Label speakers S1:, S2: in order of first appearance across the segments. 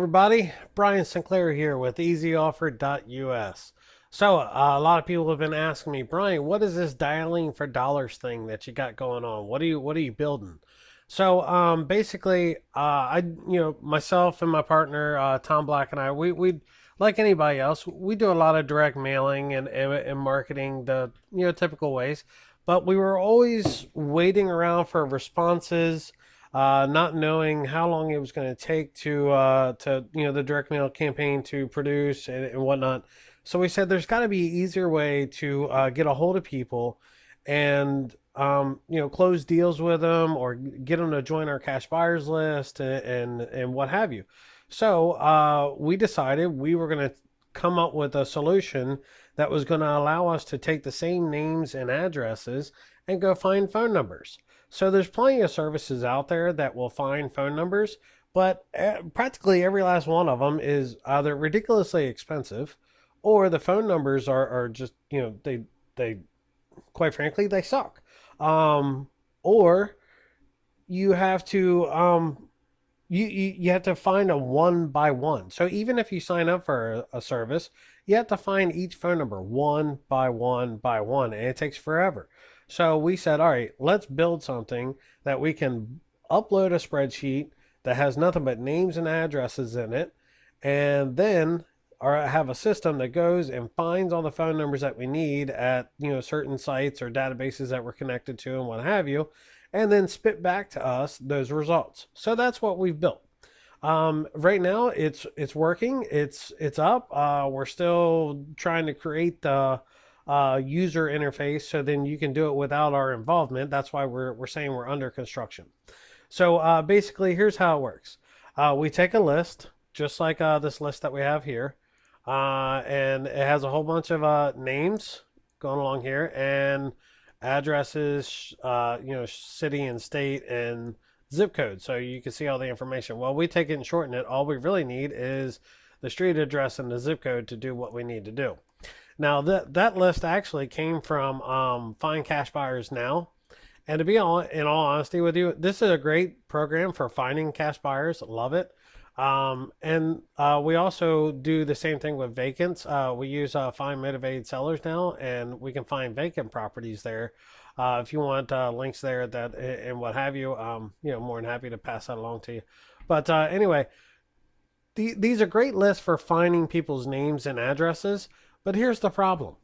S1: everybody, Brian Sinclair here with EasyOffer.us. So, a lot of people have been asking me, Brian, what is this dialing for dollars thing that you got going on? What are you building? So, basically, myself and my partner, Tom Black, and we like anybody else, we do a lot of direct mailing and marketing the typical ways, but we were always waiting around for responses, not knowing how long it was going to take to the direct mail campaign to produce and whatnot. So we said there's got to be an easier way to get a hold of people and close deals with them or get them to join our cash buyers list and what have you. So we decided we were going to come up with a solution that was going to allow us to take the same names and addresses and go find phone numbers. So there's plenty of services out there that will find phone numbers, but practically every last one of them is either ridiculously expensive or the phone numbers are just, they quite frankly, they suck. Or you have to, you have to find a one by one. So even if you sign up for a service, you have to find each phone number one by one by one, and it takes forever. So we said, all right, let's build something that we can upload a spreadsheet that has nothing but names and addresses in it, and then have a system that goes and finds all the phone numbers that we need at certain sites or databases that we're connected to and what have you, and then spit back to us those results. So that's what we've built. Right now it's working. It's up. We're still trying to create the user interface so then you can do it without our involvement. That's why we're saying we're under construction. So basically, here's how it works. We take a list, just like this list that we have here, and it has a whole bunch of names going along here and addresses, city and state and zip code, so you can see all the information. Well, we take it and shorten it. All we really need is the street address and the zip code to do what we need to do. Now, that list actually came from Find Cash Buyers Now. And to be in all honesty with you, this is a great program for finding cash buyers. Love it. We also do the same thing with vacants. We use Find Motivated Sellers now, and we can find vacant properties there. If you want links there and what have you, more than happy to pass that along to you. But anyway, these are great lists for finding people's names and addresses. But here's the problem.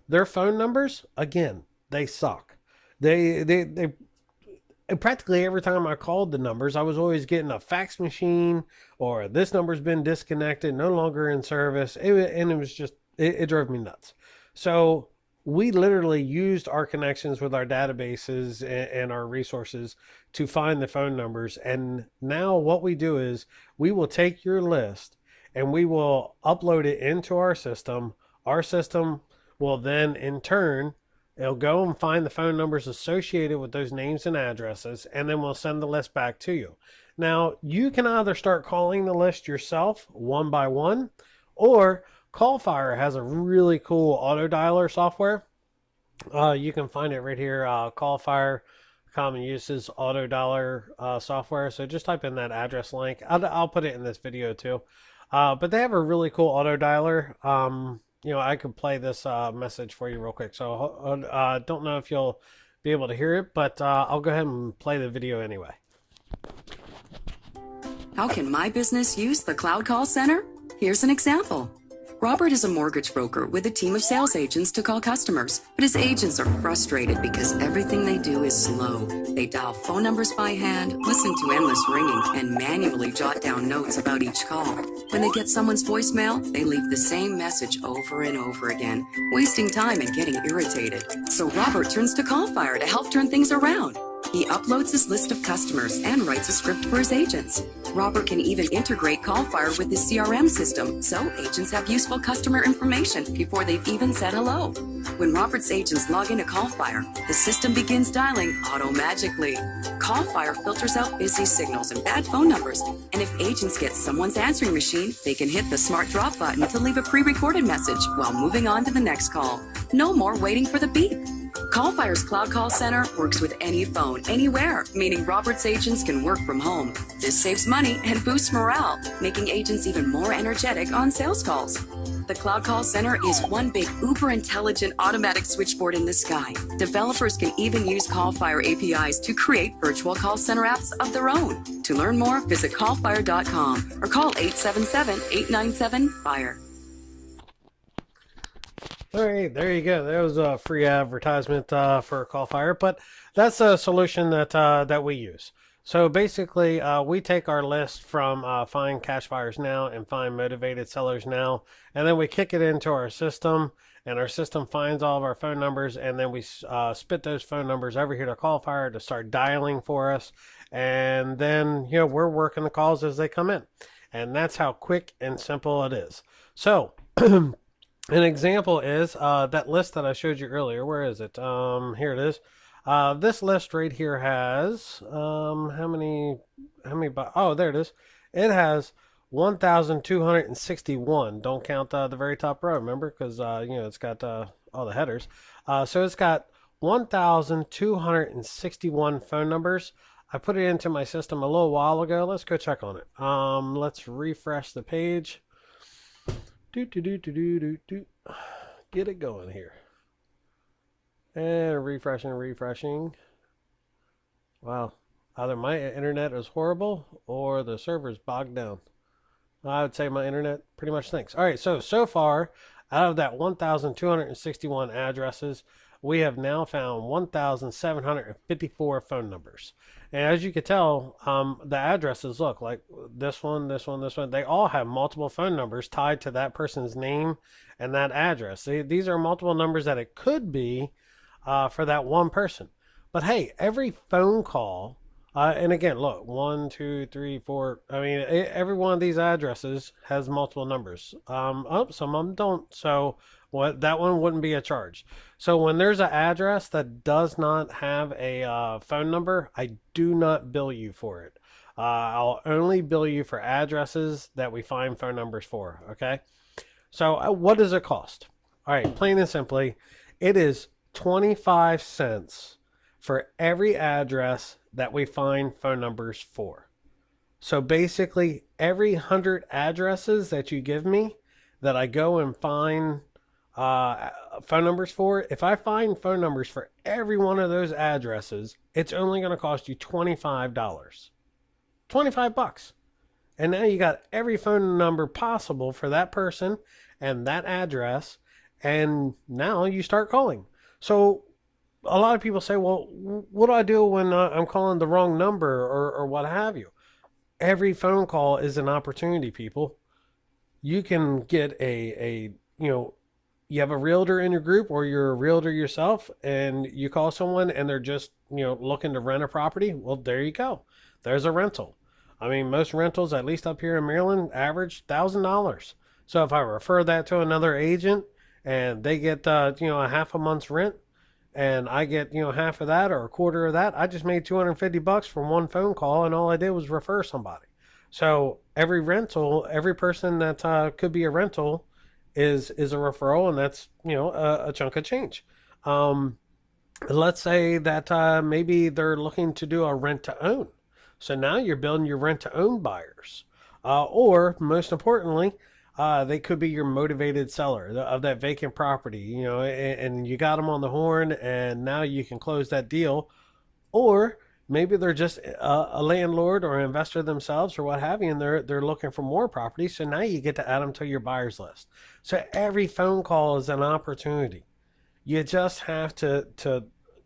S1: Their phone numbers, again, they suck. They practically every time I called the numbers, I was always getting a fax machine or this number's been disconnected, no longer in service. It drove me nuts. So we literally used our connections with our databases and our resources to find the phone numbers. And now what we do is we will take your list and we will upload it into our system. Our system will then, in turn, it'll go and find the phone numbers associated with those names and addresses, and then we'll send the list back to you. Now, you can either start calling the list yourself one by one, or CallFire has a really cool auto dialer software. You can find it right here, CallFire common uses auto dialer software. So just type in that address link. I'll put it in this video too. But they have a really cool auto dialer. I could play this message for you real quick. So I don't know if you'll be able to hear it, but I'll go ahead and play the video anyway.
S2: How can my business use the Cloud Call Center? Here's an example. Robert is a mortgage broker with a team of sales agents to call customers, but his agents are frustrated because everything they do is slow. They dial phone numbers by hand, listen to endless ringing, and manually jot down notes about each call. When they get someone's voicemail, they leave the same message over and over again, wasting time and getting irritated. So Robert turns to CallFire to help turn things around. He uploads his list of customers and writes a script for his agents. Robert can even integrate CallFire with his CRM system, so agents have useful customer information before they've even said hello. When Robert's agents log into CallFire, the system begins dialing auto-magically. CallFire filters out busy signals and bad phone numbers, and if agents get someone's answering machine, they can hit the smart drop button to leave a pre-recorded message while moving on to the next call. No more waiting for the beep. CallFire's Cloud Call Center works with any phone, anywhere, meaning Robert's agents can work from home. This saves money and boosts morale, making agents even more energetic on sales calls. The Cloud Call Center is one big uber intelligent automatic switchboard in the sky. Developers can even use CallFire APIs to create virtual call center apps of their own. To learn more, visit callfire.com or call 877-897-FIRE.
S1: All right, there you go. That was a free advertisement for CallFire, but that's a solution that we use. So basically, we take our list from Find Cash Buyers Now and Find Motivated Sellers Now, and then we kick it into our system, and our system finds all of our phone numbers, and then we spit those phone numbers over here to CallFire to start dialing for us, and then we're working the calls as they come in, and that's how quick and simple it is. So. An example is that list that I showed you earlier. Where is it? Here it is. This list right here has how many? Oh, there it is. It has 1,261. Don't count the very top row, remember, because it's got all the headers. So it's got 1,261 phone numbers. I put it into my system a little while ago. Let's go check on it. Let's refresh the page. Get it going here. And refreshing. Wow. Either my internet is horrible or the server's bogged down. I would say my internet pretty much stinks. All right, so far, out of that 1,261 addresses, we have now found 1,754 phone numbers. And as you can tell, the addresses look like this one. They all have multiple phone numbers tied to that person's name and that address. These are multiple numbers that it could be for that one person. But hey, every phone call, and again, look, 1, 2, 3, 4. I mean, every one of these addresses has multiple numbers. Some of them don't. So that one wouldn't be a charge. So when there's an address that does not have a phone number, I do not bill you for it. I'll only bill you for addresses that we find phone numbers for. Okay. So what does it cost? All right, plain and simply, it is 25 cents for every address that we find phone numbers for. So basically, every 100 addresses that you give me that I go and find phone numbers for, if I find phone numbers for every one of those addresses, it's only going to cost you $25. 25 bucks. And now you got every phone number possible for that person and that address, and now you start calling. So a lot of people say, well, what do I do when I'm calling the wrong number or what have you? Every phone call is an opportunity, people. You can get you have a realtor in your group, or you're a realtor yourself, and you call someone and they're just, looking to rent a property. Well, there you go. There's a rental. I mean, most rentals, at least up here in Maryland, average $1,000. So if I refer that to another agent and they get, a half a month's rent, and I get, half of that or a quarter of that, I just made $250 from one phone call, and all I did was refer somebody. So every rental, every person that could be a rental is a referral, and that's a chunk of change. Let's say that maybe they're looking to do a rent to own, so now you're building your rent to own buyers, or most importantly, they could be your motivated seller of that vacant property, and you got them on the horn, and now you can close that deal. Or maybe they're just a landlord or an investor themselves or what have you, and they're looking for more property. So now you get to add them to your buyers list. So every phone call is an opportunity. You just have to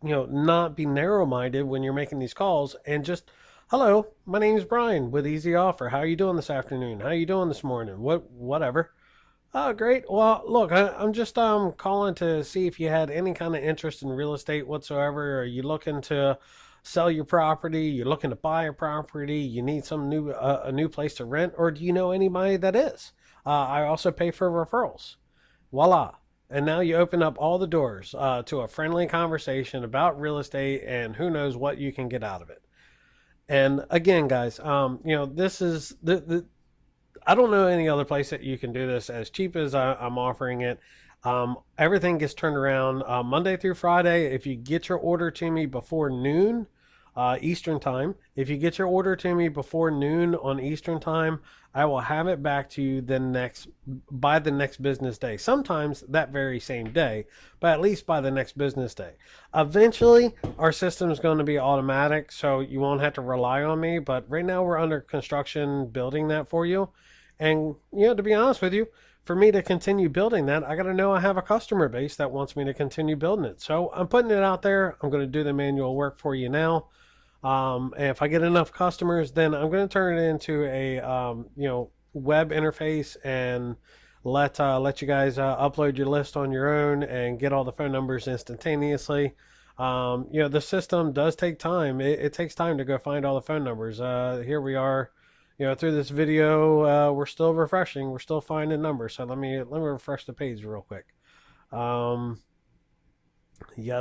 S1: not be narrow-minded when you're making these calls, and just, hello, my name is Brian with Easy Offer. How are you doing this afternoon? How are you doing this morning? Whatever. Oh, great. Well, look, I'm just calling to see if you had any kind of interest in real estate whatsoever. Are you looking to sell your property? You're looking to buy a property? You need some a new place to rent? Or do you know anybody that is? I also pay for referrals. Voila. And now you open up all the doors to a friendly conversation about real estate, and who knows what you can get out of it. And again, guys, this is I don't know any other place that you can do this as cheap as I'm offering it. Everything gets turned around Monday through Friday. If you get your order to me before noon Eastern time, if you get your order to me before noon on Eastern time, I will have it back to you by the next business day. Sometimes that very same day, but at least by the next business day. Eventually, our system is going to be automatic, so you won't have to rely on me. But right now, we're under construction building that for you. And to be honest with you, for me to continue building that, I got to know I have a customer base that wants me to continue building it. So I'm putting it out there. I'm going to do the manual work for you now. And if I get enough customers, then I'm going to turn it into a web interface and let you guys upload your list on your own and get all the phone numbers instantaneously. The system does take time. It takes time to go find all the phone numbers. Here we are. Through this video, we're still refreshing. We're still finding numbers. So let me refresh the page real quick. Yada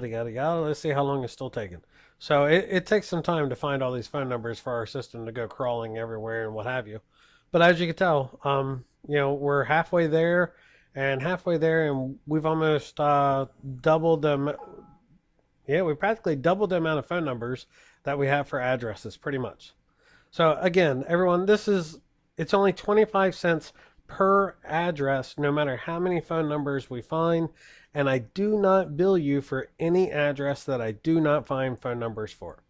S1: yada yada. Let's see how long it's still taking. So it takes some time to find all these phone numbers for our system to go crawling everywhere and what have you. But as you can tell, we're halfway there, and we've almost doubled them. Yeah, we practically doubled the amount of phone numbers that we have for addresses, pretty much. So again, everyone, it's only 25 cents per address, no matter how many phone numbers we find. And I do not bill you for any address that I do not find phone numbers for.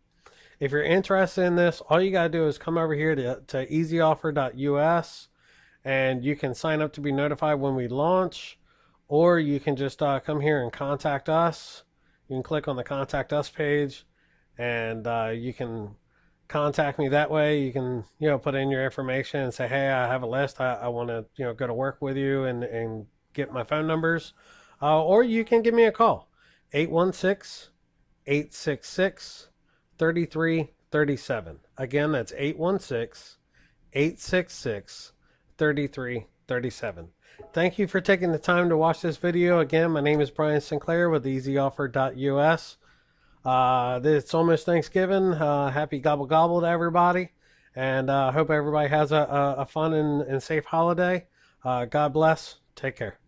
S1: If you're interested in this, all you got to do is come over here to easyoffer.us, and you can sign up to be notified when we launch, or you can just come here and contact us. You can click on the contact us page, and you can contact me that way. You can put in your information and say, hey, I have a list. I want to go to work with you and get my phone numbers. Or you can give me a call, 816-866-3337. Again, that's 816-866-3337. Thank you for taking the time to watch this video. Again, my name is Brian Sinclair with easyoffer.us. It's almost Thanksgiving. Happy gobble gobble to everybody. And I hope everybody has a fun and safe holiday. God bless. Take care.